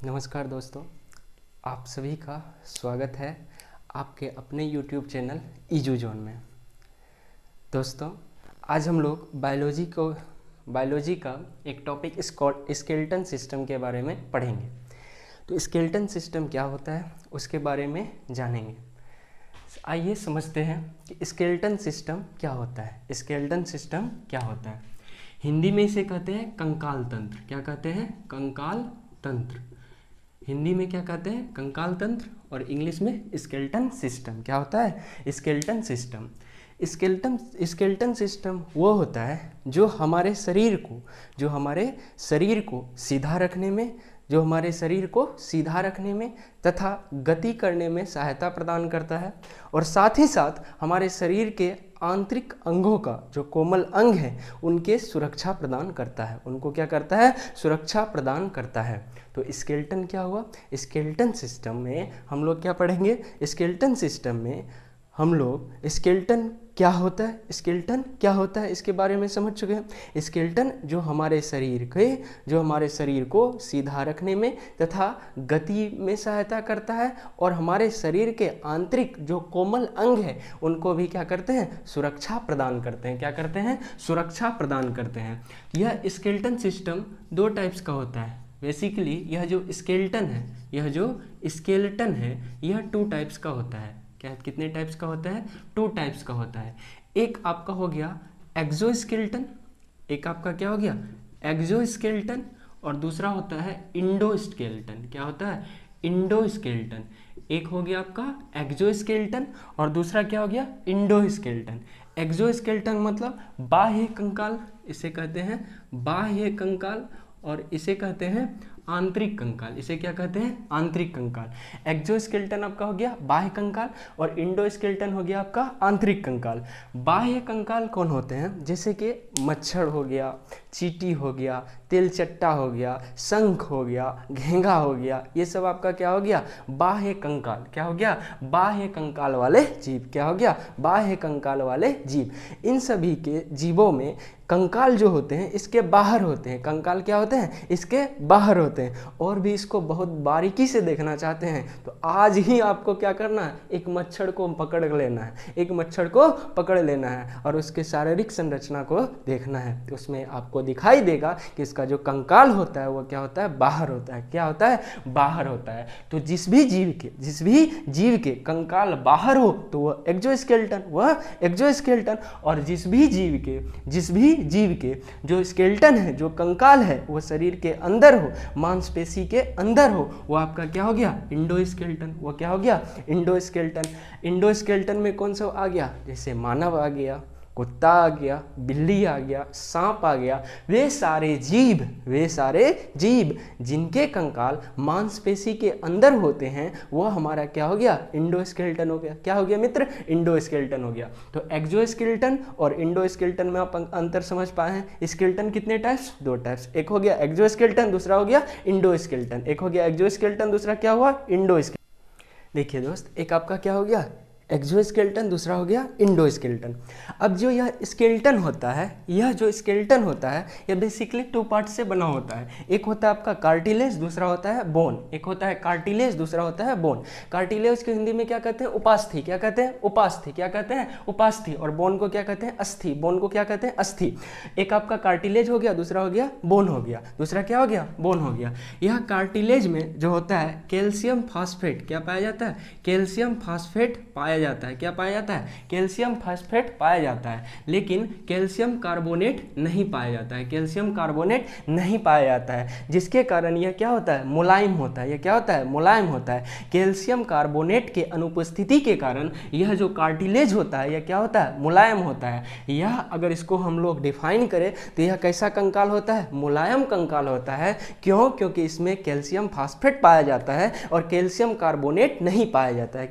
नमस्कार दोस्तों, आप सभी का स्वागत है आपके अपने YouTube चैनल ईजू जोन में। दोस्तों, आज हम लोग बायोलॉजी का एक टॉपिक स्केलेटन सिस्टम के बारे में पढ़ेंगे। तो स्केलेटन सिस्टम क्या होता है उसके बारे में जानेंगे। आइए समझते हैं कि स्केलेटन सिस्टम क्या होता है। स्केलेटन सिस्टम क्या होता है? हिंदी में इसे कहते हैं कंकाल तंत्र। क्या कहते हैं? कंकाल तंत्र। हिंदी में क्या कहते हैं? कंकाल तंत्र। और इंग्लिश में स्केलेटन सिस्टम। क्या होता है? Skeleton system. स्केलेटन सिस्टम वो होता है जो हमारे शरीर को सीधा रखने में तथा गति करने में सहायता प्रदान करता है, और साथ ही साथ हमारे शरीर के आंतरिक अंगों का जो कोमल अंग है उनके सुरक्षा प्रदान करता है। उनको क्या करता है? सुरक्षा प्रदान करता है। तो स्केलेटन क्या हुआ? स्केलेटन सिस्टम में हम लोग क्या पढ़ेंगे? स्केलेटन सिस्टम में हम लोग स्केलेटन क्या होता है इसके बारे में समझ चुके हैं। स्केलेटन जो हमारे शरीर को सीधा रखने में तथा गति में सहायता करता है, और हमारे शरीर के आंतरिक जो कोमल अंग है उनको भी क्या करते हैं? सुरक्षा प्रदान करते हैं। क्या करते हैं? सुरक्षा प्रदान करते हैं। यह स्केलेटन सिस्टम दो टाइप्स का होता है। बेसिकली यह जो स्केलेटन है यह टू टाइप्स का होता है। क्या? कितने टाइप्स का होता है? टू टाइप्स का होता है। एक आपका हो गया एक्सोस्केलेटन, एक आपका क्या हो गया? एक्सोस्केलेटन, और दूसरा होता है इंडोस्केलेटन। क्या होता है? इंडोस्केलेटन। एक हो गया आपका एक्सोस्केलेटन और दूसरा क्या हो गया? इंडोस्केलेटन। एक्सोस्केलेटन मतलब बाह्य कंकाल, इसे कहते हैं बाह्य कंकाल, और इसे कहते हैं आंतरिक कंकाल। इसे क्या कहते हैं? आंतरिक कंकाल। एक्सोस्केलेटन आपका हो गया बाह्य कंकाल और इंडोस्केलेटन हो गया आपका आंतरिक कंकाल। बाह्य कंकाल कौन होते हैं? जैसे कि मच्छर हो गया, चींटी हो गया, तेलचट्टा हो गया, शंख हो गया, घेंगा हो गया, ये सब आपका क्या हो गया? बाह्य कंकाल। क्या हो गया? बाह्य कंकाल वाले जीव। क्या हो गया? बाह्य कंकाल वाले जीव। इन सभी के जीवों में कंकाल जो होते हैं इसके बाहर होते हैं। कंकाल क्या होते हैं? इसके बाहर होते हैं। और भी इसको बहुत बारीकी से देखना चाहते हैं तो आज ही आपको क्या करना है? एक मच्छर को पकड़ लेना है और उसके शारीरिक संरचना को देखना है। तो उसमें आपको दिखाई देगा कि इसका जो कंकाल होता है वो क्या होता है? बाहर होता है। क्या होता है? बाहर होता है। तो जिस भी जीव के कंकाल बाहर हो तो वह एक्सोस्केलेटन, और जिस भी जीव के जो स्केलेटन है, जो कंकाल है, वो शरीर के अंदर हो, मांसपेशी के अंदर हो, वो आपका क्या हो गया? इंडोस्केलेटन। वो क्या हो गया? इंडोस्केलेटन। इंडोस्केलेटन में कौन सा आ गया? जैसे मानव आ गया, कुत्ता आ गया, बिल्ली आ गया, सांप आ गया। वे सारे जीव जिनके कंकाल मांसपेशी के अंदर होते हैं वो हमारा क्या हो गया? इंडोस्केलेटन हो गया। क्या हो गया मित्र? इंडोस्केलेटन हो गया। तो एक्सोस्केलेटन और इंडोस्केलेटन में आप अंतर समझ पाए हैं। स्केलेटन कितने टाइप्स? दो टाइप्स। एक हो गया एक्सोस्केलेटन, दूसरा हो गया इंडोस्केलेटन। एक हो गया एक्सोस्केलेटन, दूसरा क्या हुआ? इंडोस्केलेटन। देखिए दोस्त, एक आपका क्या हो गया? एक्सोस्केलेटन, दूसरा हो गया इंडोस्केलेटन। अब जो यह स्केलेटन होता है, यह बेसिकली टू पार्ट से बना होता है। एक होता है आपका कार्टिलेज, दूसरा होता है बोन। कार्टिलेज को हिंदी में क्या कहते हैं? उपास्थि। क्या कहते हैं? उपास्थि। और बोन को क्या कहते हैं? अस्थि। एक आपका कार्टिलेज हो गया, दूसरा हो गया बोन हो गया। दूसरा क्या हो गया? बोन हो गया। यह कार्टिलेज में जो होता है कैल्शियम फास्फेट, क्या पाया जाता है? कैल्शियम फास्फेट पाया जाता है। क्या पाया जाता है? कैल्शियम फास्फेट पाया जाता है, लेकिन कैल्शियम कार्बोनेट नहीं पाया जाता है। जिसके कारण यह क्या होता है? मुलायम होता है। कैल्शियम कार्बोनेट के अनुपस्थिति के कारण यह जो कार्टिलेज होता है यह क्या होता है? मुलायम होता है। यह अगर इसको हम लोग डिफाइन करें तो यह कैसा कंकाल होता है? मुलायम कंकाल होता है। क्यों? क्योंकि इसमें कैल्शियम फास्फेट पाया जाता है और कैल्शियम कार्बोनेट नहीं पाया जाता है।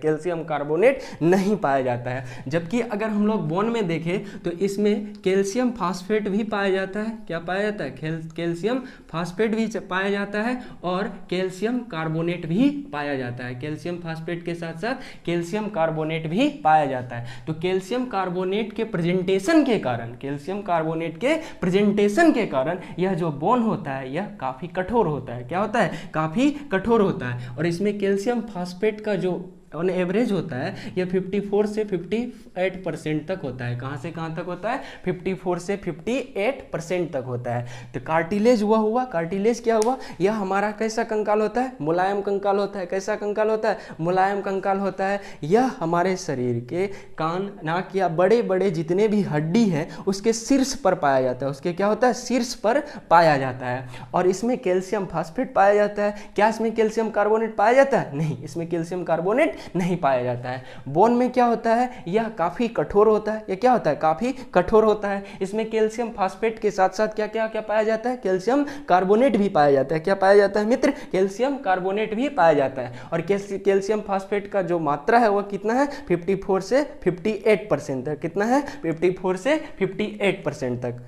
नहीं पाया जाता है। जबकि अगर हम लोग बोन में देखें तो इसमें कैल्शियम फास्फेट भी पाया जाता है। क्या पाया जाता है? कैल्शियम फास्फेट भी पाया जाता है और कैल्शियम कार्बोनेट भी पाया जाता है। कैल्शियम फास्फेट के साथ साथ कैल्शियम कार्बोनेट भी पाया जाता है। तो कैल्शियम कार्बोनेट के प्रेजेंटेशन के कारण, कैल्शियम कार्बोनेट के प्रेजेंटेशन के कारण यह जो बोन होता है यह काफ़ी कठोर होता है। क्या होता है? काफ़ी कठोर होता है। और इसमें कैल्शियम फास्फेट का जो ऑन एवरेज होता है यह 54 से 58% तक होता है। कहाँ से कहाँ तक होता है? 54 से 58% तक होता है। तो कार्टिलेज हुआ, कार्टिलेज क्या हुआ? यह हमारा कैसा कंकाल होता है? मुलायम कंकाल होता है। कैसा कंकाल होता है? मुलायम कंकाल होता है। यह हमारे शरीर के कान, नाक या बड़े बड़े जितने भी हड्डी है उसके शीर्ष पर पाया जाता है। उसके क्या होता है? शीर्ष पर पाया जाता है। और इसमें कैल्शियम फास्फेट पाया जाता है। क्या इसमें कैल्शियम कार्बोनेट पाया जाता है? नहीं, इसमें कैल्शियम कार्बोनेट नहीं पाया जाता है। बोन में क्या होता है? यह काफी कठोर होता है। यह क्या होता है? काफी कठोर होता है। इसमें कैल्शियम फास्फेट के साथ साथ क्या क्या क्या पाया जाता है? कैल्शियम कार्बोनेट भी पाया जाता है। क्या पाया जाता है मित्र? कैल्शियम कार्बोनेट भी पाया जाता है। और कैल्शियम फास्फेट का जो मात्रा है वह कितना है? 54 से 58% तक। कितना है? 54 से 58% तक।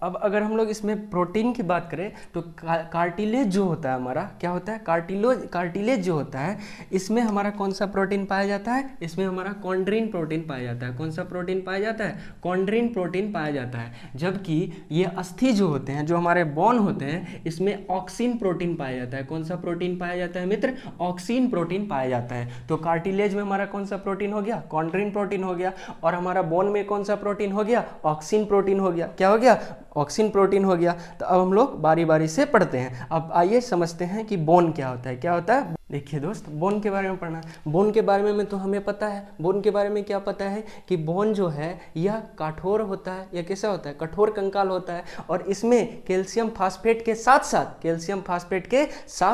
अब अगर हम लोग इसमें प्रोटीन की बात करें तो कार्टिलेज जो होता है हमारा, क्या होता है? कार्टिलेज जो होता है इसमें हमारा कौन सा प्रोटीन पाया जाता है? इसमें हमारा कॉन्ड्रिन प्रोटीन पाया जाता है। कौन सा प्रोटीन पाया जाता है? कॉन्ड्रिन प्रोटीन पाया जाता है। जबकि ये अस्थि जो होते हैं, जो हमारे बोन होते हैं, इसमें ऑक्सिन प्रोटीन पाया जाता है। कौन सा प्रोटीन पाया जाता है मित्र? ऑक्सिन प्रोटीन पाया जाता है। तो कार्टिलेज में हमारा कौन सा प्रोटीन हो गया? कॉन्ड्रिन प्रोटीन हो गया। और हमारा बोन में कौन सा प्रोटीन हो गया? ऑक्सिन प्रोटीन हो गया। क्या हो गया? ऑक्सिन प्रोटीन हो गया। तो अब हम लोग बारी बारी से पढ़ते हैं। अब आइए समझते हैं कि बोन क्या होता है। क्या होता है? देखिए दोस्त, बोन के बारे में पढ़ना है। बोन के बारे में तो हमें पता है। बोन के बारे में क्या पता है कि बोन जो है यह कठोर होता है। यह कैसा होता है? कठोर कंकाल होता है। और इसमें कैल्शियम फास्फेट के साथ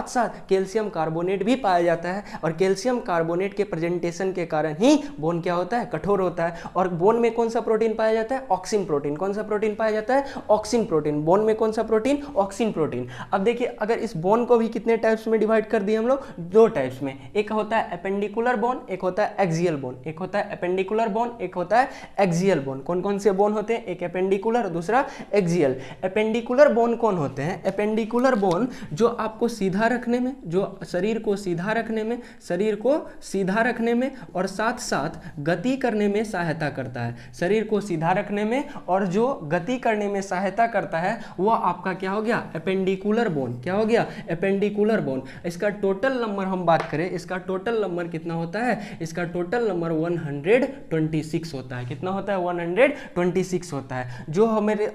साथ कैल्शियम कार्बोनेट भी पाया जाता है। और कैल्शियम कार्बोनेट के प्रेजेंटेशन के कारण ही बोन क्या होता है? कठोर होता है। और बोन में कौन सा प्रोटीन पाया जाता है? Auxin protein. कौन सा प्रोटीन पाया जाता है? Auxin protein. बोन में कौन सा प्रोटीन? Auxin protein. अब देखिए, अगर इस बोन को भी कितने टाइप्स में डिवाइड कर दिए हम लोग? दो टाइप्स में। एक होता है एपेंडिकुलर बोन, एक होता है एक्सियल बोन। एक होता है एपेंडिकुलर बोन, एक होता है एक्सियल बोन। कौन कौन से बोन होते हैं? एक एपेंडिकुलर और दूसरा एक्सियल। एपेंडिकुलर बोन कौन होते हैं? एपेंडिकुलर बोन जो आपको सीधा रखने में, जो शरीर को सीधा रखने में और साथ साथ गति करने में सहायता करता है। शरीर को सीधा रखने में और जो गति करने में सहायता करता है वह आपका क्या हो गया? Appendicular bone. क्या हो गया? Appendicular bone. इसका टोटल नंबर हम बात करें, इसका टोटल नंबर कितना होता है? इसका टोटल नंबर 126 होता है। कितना होता है? 126 होता है।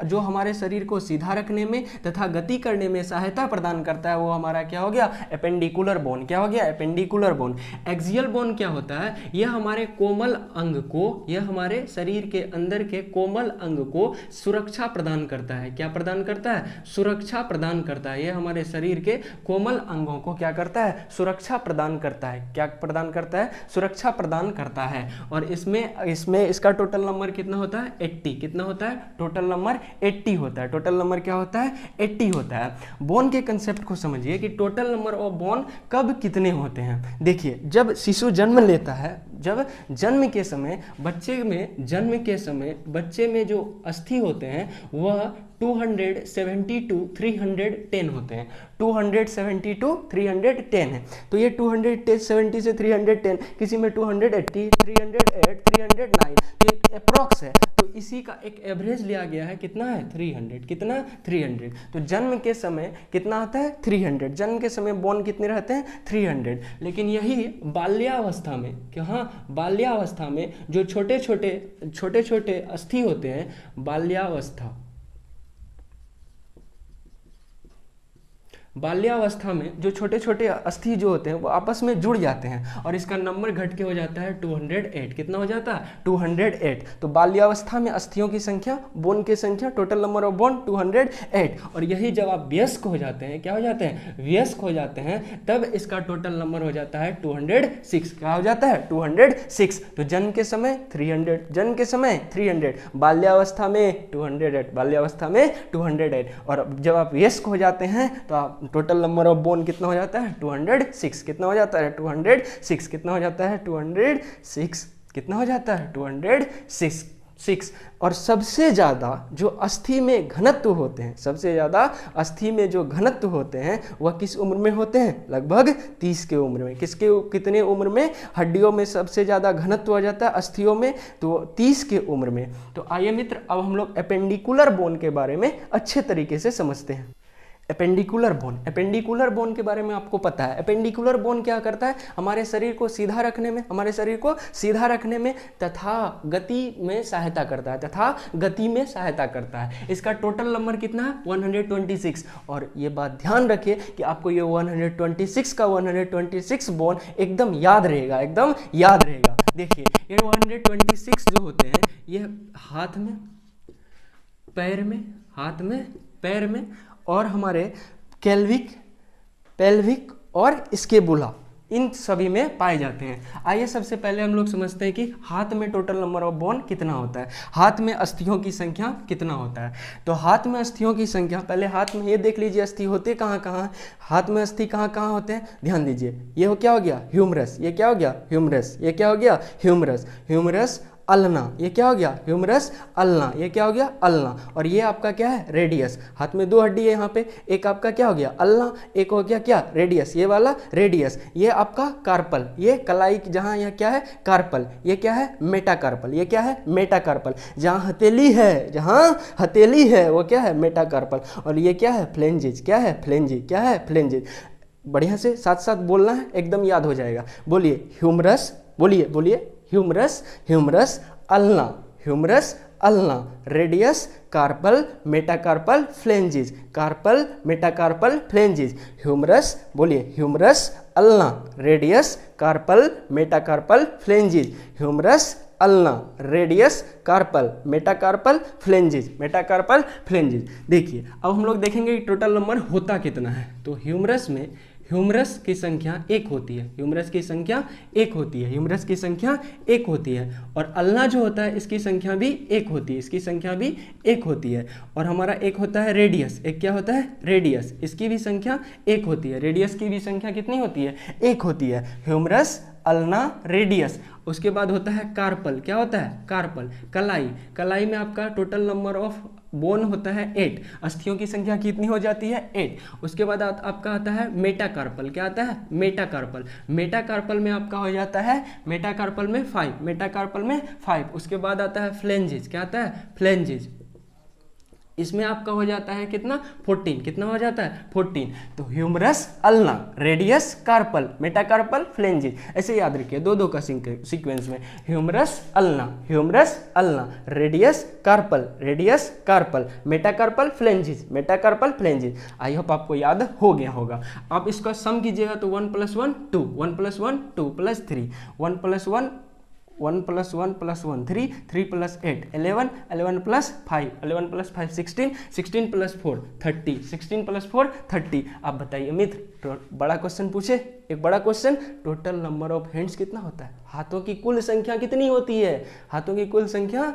जो हमारे शरीर को सीधा रखने में तथा गति करने में सहायता प्रदान करता है वो हमारा क्या हो गया? Appendicular bone. क्या हो गया? Appendicular bone. एक्सियल बोन क्या होता है? यह हमारे कोमल अंग को, यह हमारे शरीर के अंदर के कोमल अंग को सुरक्षा प्रदान करता है। क्या प्रदान करता है? सुरक्षा प्रदान करता है। यह हमारे शरीर के कोमल अंगों को क्या करता है? सुरक्षा प्रदान करता है। क्या प्रदान करता है? सुरक्षा प्रदान करता है। और इसमें इसका टोटल नंबर कितना होता है? 80। कितना होता है? टोटल नंबर 80 होता है। टोटल नंबर क्या होता है? 80 होता है। बोन के कंसेप्ट को समझिए कि टोटल नंबर ऑफ बोन कब कितने होते हैं। देखिए, जब शिशु जन्म लेता है, जब जन्म के समय बच्चे में जो अस्थि होते हैं वह 270 to 310 होते हैं। 270 to 310 है। तो ये 270 से 310, किसी में 280, 308, 309, तो ये अप्रॉक्स है। तो इसी का एक एवरेज लिया गया है। कितना है? 300। कितना? 300। तो जन्म के समय कितना आता है? 300। जन्म के समय बोन कितने रहते हैं? 300। लेकिन यही बाल्यावस्था में, क्या हाँ, बाल्यावस्था में जो छोटे छोटे अस्थि होते हैं, बाल्यावस्था में जो छोटे छोटे अस्थि जो होते हैं वो आपस में जुड़ जाते हैं और इसका नंबर घट के हो जाता है 208। कितना हो जाता है? 208। तो बाल्यावस्था में अस्थियों की संख्या, बोन की संख्या, टोटल नंबर ऑफ बोन 208। और यही जब आप वयस्क हो जाते हैं, क्या हो जाते हैं? वयस्क हो जाते हैं, तब इसका टोटल नंबर हो जाता है 206। क्या हो जाता है? 206। तो जन्म के समय 300, बाल्यावस्था में 208, और जब आप वयस्क हो जाते हैं तो आप टोटल नंबर ऑफ बोन कितना हो जाता है 206, कितना हो जाता है 206, कितना हो जाता है 206, कितना हो जाता है 206। और सबसे ज़्यादा जो अस्थि में घनत्व होते हैं, सबसे ज़्यादा अस्थि में जो घनत्व होते हैं वह किस उम्र में होते हैं, लगभग 30 के उम्र में। किसके कितने उम्र में हड्डियों में सबसे ज़्यादा घनत्व हो जाता है अस्थियों में, तो 30 के उम्र में। तो आइए मित्र अब हम लोग एपेंडिकुलर बोन के बारे में अच्छे तरीके से समझते हैं। एपेंडिकुलर बोन, एपेंडिकुलर बोन के बारे में आपको पता है। एपेंडिकुलर बोन क्या करता है, हमारे शरीर को सीधा रखने में, हमारे शरीर को सीधा रखने में तथा गति में सहायता करता है, तथा गति में सहायता करता है। इसका टोटल नंबर कितना है 126। और ये बात ध्यान रखिए कि आपको ये 126 का 126 बोन एकदम याद रहेगा, एकदम याद रहेगा। देखिए ये 126 जो होते हैं ये हाथ में, पैर में, हाथ में, पैर में और हमारे पेल्विक और स्केपुला, इन सभी में पाए जाते हैं। आइए सबसे पहले हम लोग समझते हैं कि हाथ में टोटल नंबर ऑफ बोन कितना होता है, हाथ में अस्थियों की संख्या कितना होता है। तो हाथ में अस्थियों की संख्या, पहले हाथ में ये देख लीजिए अस्थि होते कहाँ कहाँ, हाथ में अस्थि कहाँ कहाँ होते हैं, ध्यान दीजिए। ये हो क्या हो गया ह्यूमरस, ये क्या हो गया ह्यूमरस, ये क्या हो गया ह्यूमरस, ह्यूमरस अल्ना, ये क्या हो गया ह्यूमरस अल्ना, ये क्या हो गया अल्ना। और ये आपका क्या है रेडियस, हाथ में 2 हड्डी है यहाँ पे, एक आपका क्या हो गया अल्ना, एक हो गया क्या रेडियस, ये वाला रेडियस। ये आपका कार्पल, ये कलाई जहाँ यह क्या है कार्पल, ये क्या है मेटाकार्पल, ये क्या है मेटाकार्पल। जहाँ हथेली है, जहाँ हथेली है वो क्या है मेटाकार्पल। और ये क्या है फ्लेंजिज, क्या है फ्लेंजिज, क्या है फ्लेंजिज। बढ़िया से साथ साथ बोलना है, एकदम याद हो जाएगा। बोलिए ह्यूमरस, बोलिए बोलिए humerus, humerus ulna, humerus ulna, radius carpal metacarpal phalanges, carpal metacarpal phalanges, humerus, बोलिए humerus ulna, radius carpal metacarpal phalanges, humerus ulna, radius carpal metacarpal phalanges, metacarpal phalanges. देखिए अब हम लोग देखेंगे कि टोटल नंबर होता कितना है। तो ह्यूमरस में ह्यूमरस की संख्या 1 होती है, ह्यूमरस की संख्या 1 होती है, ह्यूमरस की संख्या 1 होती है। और अल्ना जो होता है इसकी संख्या भी 1 होती है, इसकी संख्या भी 1 होती है। और हमारा एक होता है रेडियस, एक क्या होता है रेडियस, इसकी भी संख्या 1 होती है। रेडियस की भी संख्या कितनी होती है 1 होती है। Humerus ulna radius. उसके बाद होता है कार्पल, क्या होता है कार्पल, कलाई, कलाई में आपका टोटल नंबर ऑफ बोन होता है 8, अस्थियों की संख्या कितनी हो जाती है 8। उसके बाद आपका आता है मेटाकार्पल, क्या आता है मेटाकार्पल, मेटाकार्पल में आपका हो जाता है मेटाकार्पल में 5, मेटाकार्पल में 5। उसके बाद आता है फ्लेंजिज, क्या आता है फ्लेंजिज, इसमें आपका हो जाता है कितना 14, कितना हो जाता है 14। तो humerus ulna, radius carpal, metacarpal phalanges, ऐसे याद रखिए दो दो का सीक्वेंस में, humerus ulna, humerus ulna, radius carpal, radius carpal, metacarpal phalanges, metacarpal phalanges. I hope आपको याद हो गया होगा। आप इसका सम कीजिएगा तो 1 + 1 2, 1 + 1 2 + 3, 1 + 1 1 + 1 + 1 3, 3 + 8 11, 11 + 5 11 + 5 16, 16 + 4 30, 16 + 4 30। आप बताइए मित्र, बड़ा क्वेश्चन पूछे, एक बड़ा question, total number of hands कितना होता है, हाथों की कुल संख्या कितनी होती है, हाथों की कुल संख्या,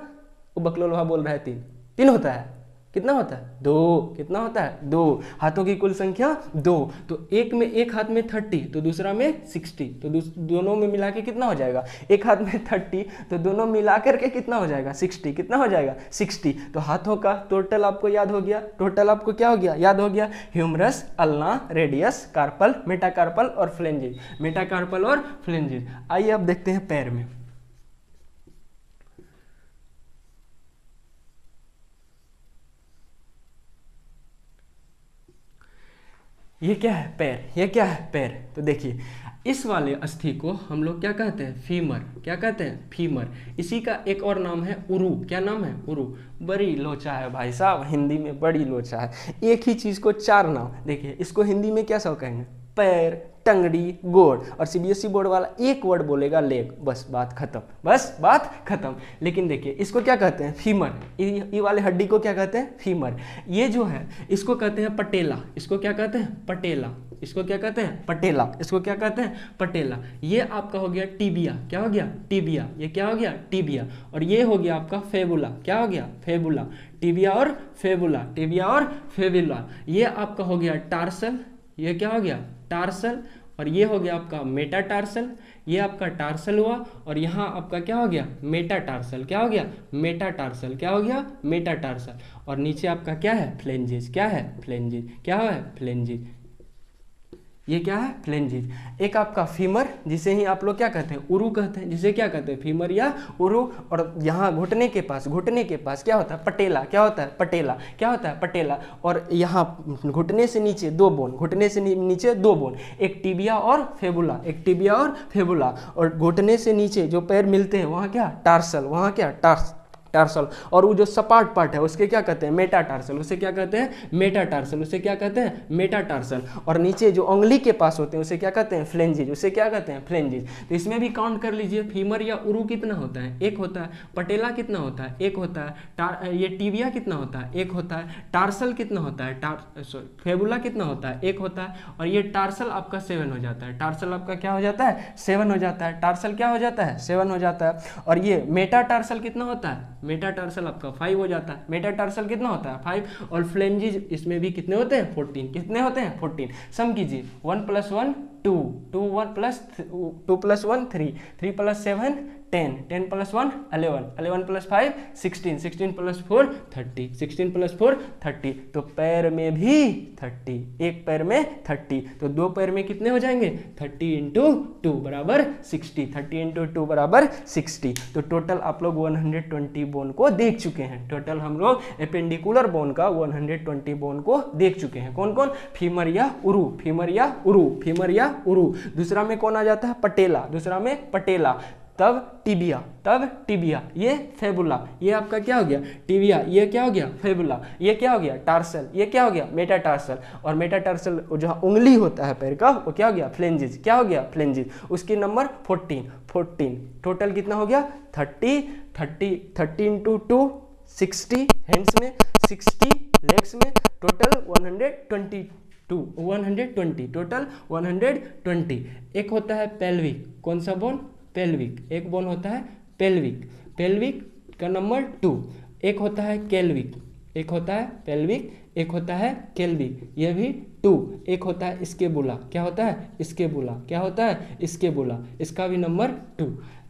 बकलोहा बोल रहा है 3 होता है, कितना होता है 2, कितना होता है 2, हाथों की कुल संख्या 2। तो एक में, एक हाथ में 30 तो दूसरा में 60, तो दोनों में मिला के कितना हो जाएगा, एक हाथ में 30 तो दोनों मिला करके कितना हो जाएगा 60, कितना हो जाएगा 60। तो हाथों का टोटल आपको याद हो गया, टोटल आपको क्या हो गया याद हो गया, humerus ulna, radius carpal, metacarpal और फ्लेंजिज, मेटाकार्पल और फ्लेंजिज। आइए अब देखते हैं पैर में। ये क्या है पैर, ये क्या है पैर। तो देखिए इस वाले अस्थि को हम लोग क्या कहते हैं फीमर, क्या कहते हैं फीमर। इसी का एक और नाम है उरू, क्या नाम है उरू। बड़ी लोचा है भाई साहब, हिंदी में बड़ी लोचा है, एक ही चीज़ को 4 नाम। देखिए इसको हिंदी में क्या सब कहेंगे, पैर, टंगड़ी, गोड़। और सीबीएसई बोर्ड वाला एक वर्ड बोलेगा लेग, बस बात खत्म, बस बात खत्म। लेकिन देखिए इसको क्या कहते हैं फीमर, ये वाले हड्डी को क्या कहते हैं फीमर। ये जो है इसको कहते हैं पटेला, इसको क्या कहते हैं पटेला, इसको क्या कहते हैं पटेला, इसको क्या कहते हैं पटेला। ये आपका हो गया टिबिया, क्या हो गया टिबिया, ये क्या हो गया टिबिया। और ये हो गया आपका फेबुला, क्या हो गया फेबुला। टिबिया और फेबुला, टिबिया और फेबुला। ये आपका हो गया टार्सल, ये क्या हो गया टार्सल, और ये हो गया आपका मेटाटार्सल, ये आपका टार्सल हुआ, और यहाँ आपका क्या हो गया मेटाटार्सल, क्या हो गया मेटाटार्सल, क्या हो गया मेटाटार्सल, और नीचे आपका क्या है फ्लेंजिज, क्या है फ्लेंजिज, क्या है फ्लेंजिज, ये क्या है फ्लेंजिज। एक आपका फीमर, जिसे ही आप लोग क्या कहते हैं उरू कहते हैं, जिसे क्या कहते हैं फीमर या उरू, और यहाँ घुटने के पास क्या होता है पटेला, क्या होता है पटेला, क्या होता है पटेला, और यहाँ घुटने से नीचे दो बोन, घुटने से नीचे दो बोन, एक टिबिया और फेबुला, एक टिबिया और फेबुला, और घुटने से नीचे जो पैर मिलते हैं वहाँ क्या टार्सल, वहाँ क्या टार्सल, और वो जो सपाट पार्ट है उसके क्या कहते हैं मेटाटार्सल, उसे क्या कहते हैं मेटाटार्सल, उसे क्या कहते हैं मेटाटार्सल, और नीचे जो उंगली के पास होते हैं उसे क्या कहते हैं फ्लेंजिज, उसे क्या कहते हैं फ्लेंजिज। तो इसमें भी काउंट कर लीजिए, फीमर या उरू कितना होता है एक होता है, पटेला कितना होता है एक होता है, ये टिबिया कितना होता है एक होता है, टार्सल कितना होता है फेबुला कितना होता है एक होता है, और ये टार्सल आपका 7 हो जाता है, टार्सल आपका क्या हो जाता है 7 हो जाता है, टार्सल क्या हो जाता है 7 हो जाता है, और ये मेटाटार्सल कितना होता है मेटाटार्सल आपका 5 हो जाता है, मेटाटार्सल कितना होता है 5, और फ्लेंजिज इसमें भी कितने होते हैं 14, कितने होते हैं 14, सम कीजिए 1 + 1 2, 2 + 1 3, 3 + 7 10, 10 + 1 11, 11 + 5 16, 16 + 4 30, 16 + 4 30, तो पैर में भी 30, एक पैर में 30, तो दो पैर में कितने हो जाएंगे 30 × 2 बराबर 60, 30 × 2 बराबर 60, तो टोटल आप लोग 120 बोन को देख चुके हैं, टोटल हम लोग एपेंडिकुलर बोन का 120 बोन को देख चुके हैं। कौन कौन फीमर या उरू, फीमर या उरू, फीमर या उरू, दूसरा में कौन आ जाता है पटेला, दूसरा में पटेला, तब टिबिया, ये फेबुला, ये आपका क्या हो गया टिबिया, ये क्या हो गया फेबुला, ये क्या हो गया टार्सल, ये क्या हो गया मेटाटार्सल, और मेटाटार्सल जो उंगली होता है पैर का वो क्या हो गया फ्लेंजिज, क्या हो गया फ्लेंजिज, उसकी नंबर 14, टोटल कितना हो गया 30 × 2 60 हैंड्स में, 60 लेग्स में, टोटल 120, टोटल 120। एक होता है पेल्विक, कौन सा बोन पेल्विक, एक बोन होता है पेल्विक का नंबर 2, एक होता है केल्विक, एक होता है पेल्विक, एक होता है केल्विक, यह भी 2, एक होता है स्केबुला, क्या होता है स्केबुला, क्या होता है स्केबुला, इसका भी नंबर 2,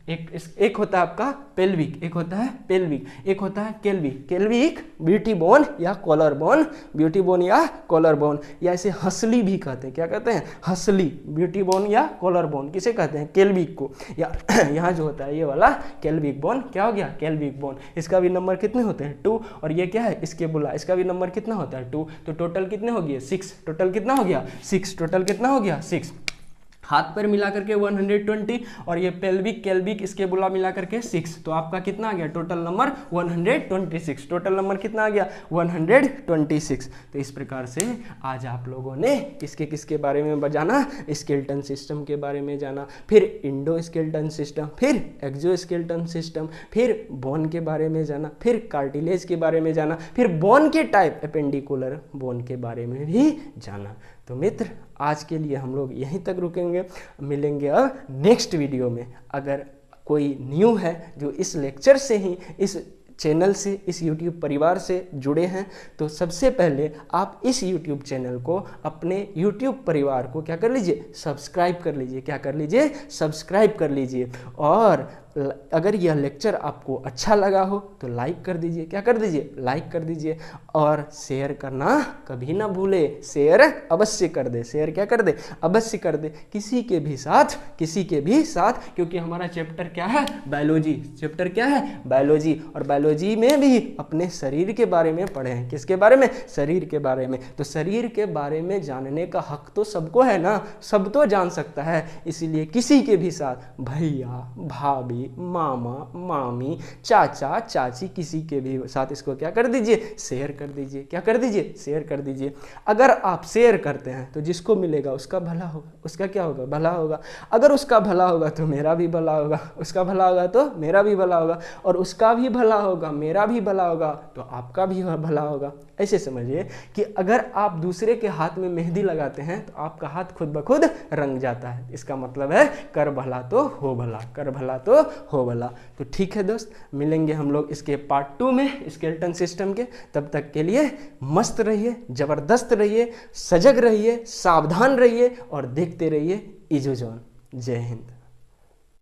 एक होता है आपका पेल्विक, एक होता है पेल्विक, एक होता है केल्विक ब्यूटी बोन या कॉलर बोन, ब्यूटी बोन या कॉलर बोन, या इसे हंसली भी कहते हैं, क्या कहते हैं हंसली, ब्यूटी बोन या कॉलर बोन किसे कहते हैं केल्विक को, या यहाँ जो होता है ये वाला केल्विक बोन, क्या हो गया केल्विक बोन, इसका भी नंबर कितने होते हैं 2, और ये क्या है स्केबुला, इसका भी नंबर कितना होता है 2, तो टोटल कितने हो गए 6, टोटल कितना हो गया 6, टोटल कितना हो गया 6, हाथ पैर मिला करके 120, और ये केल्विक स्केबुला मिला करके 6, तो आपका कितना आ गया टोटल नंबर 126, टोटल नंबर कितना आ गया 126। तो इस प्रकार से आज आप लोगों ने किसके बारे में जाना, स्केलेटन सिस्टम के बारे में जाना, फिर इंडो स्केलेटन सिस्टम, फिर एक्सो स्केलेटन सिस्टम, फिर बोन के बारे में जाना, फिर कार्टिलेज के बारे में जाना, फिर बोन के टाइप एपेंडिकुलर बोन के बारे में भी जाना। तो मित्र आज के लिए हम लोग यहीं तक रुकेंगे, मिलेंगे अब नेक्स्ट वीडियो में। अगर कोई न्यू है जो इस लेक्चर से ही, इस चैनल से, इस YouTube परिवार से जुड़े हैं, तो सबसे पहले आप इस YouTube चैनल को, अपने YouTube परिवार को क्या कर लीजिए सब्सक्राइब कर लीजिए, क्या कर लीजिए सब्सक्राइब कर लीजिए, और अगर यह लेक्चर आपको अच्छा लगा हो तो लाइक कर दीजिए, क्या कर दीजिए लाइक कर दीजिए, और शेयर करना कभी ना भूले, शेयर अवश्य कर दे, शेयर क्या कर दे अवश्य कर दे किसी के भी साथ, क्योंकि हमारा चैप्टर क्या है बायोलॉजी, चैप्टर क्या है बायोलॉजी, और बायोलॉजी में भी अपने शरीर के बारे में पढ़े हैं, किसके बारे में शरीर के बारे में, तो शरीर के बारे में जानने का हक तो सबको है ना, सब तो जान सकता है, इसीलिए किसी के भी साथ, भैया भाभी मामा मामी चाचा चाची, किसी के भी साथ इसको क्या कर दीजिए शेयर कर दीजिए, क्या कर दीजिए शेयर कर दीजिए। अगर आप शेयर करते हैं तो जिसको मिलेगा उसका भला होगा, उसका क्या होगा भला होगा, अगर उसका भला होगा तो मेरा भी भला होगा, उसका भला होगा तो मेरा भी भला होगा, और उसका भी भला होगा मेरा भी भला होगा तो आपका भी भला होगा। ऐसे समझिए कि अगर आप दूसरे के हाथ में मेहंदी लगाते हैं तो आपका हाथ खुद ब खुद रंग जाता है, इसका मतलब है कर भला तो हो भला, कर भला तो हो वाला। तो ठीक है दोस्त, मिलेंगे हम लोग इसके पार्ट 2 में स्केलेटन सिस्टम के। तब तक के लिए मस्त रहिए, ज़बरदस्त रहिए, सजग रहिए, सावधान रहिए और देखते रहिए इजोजॉन। जय हिंद।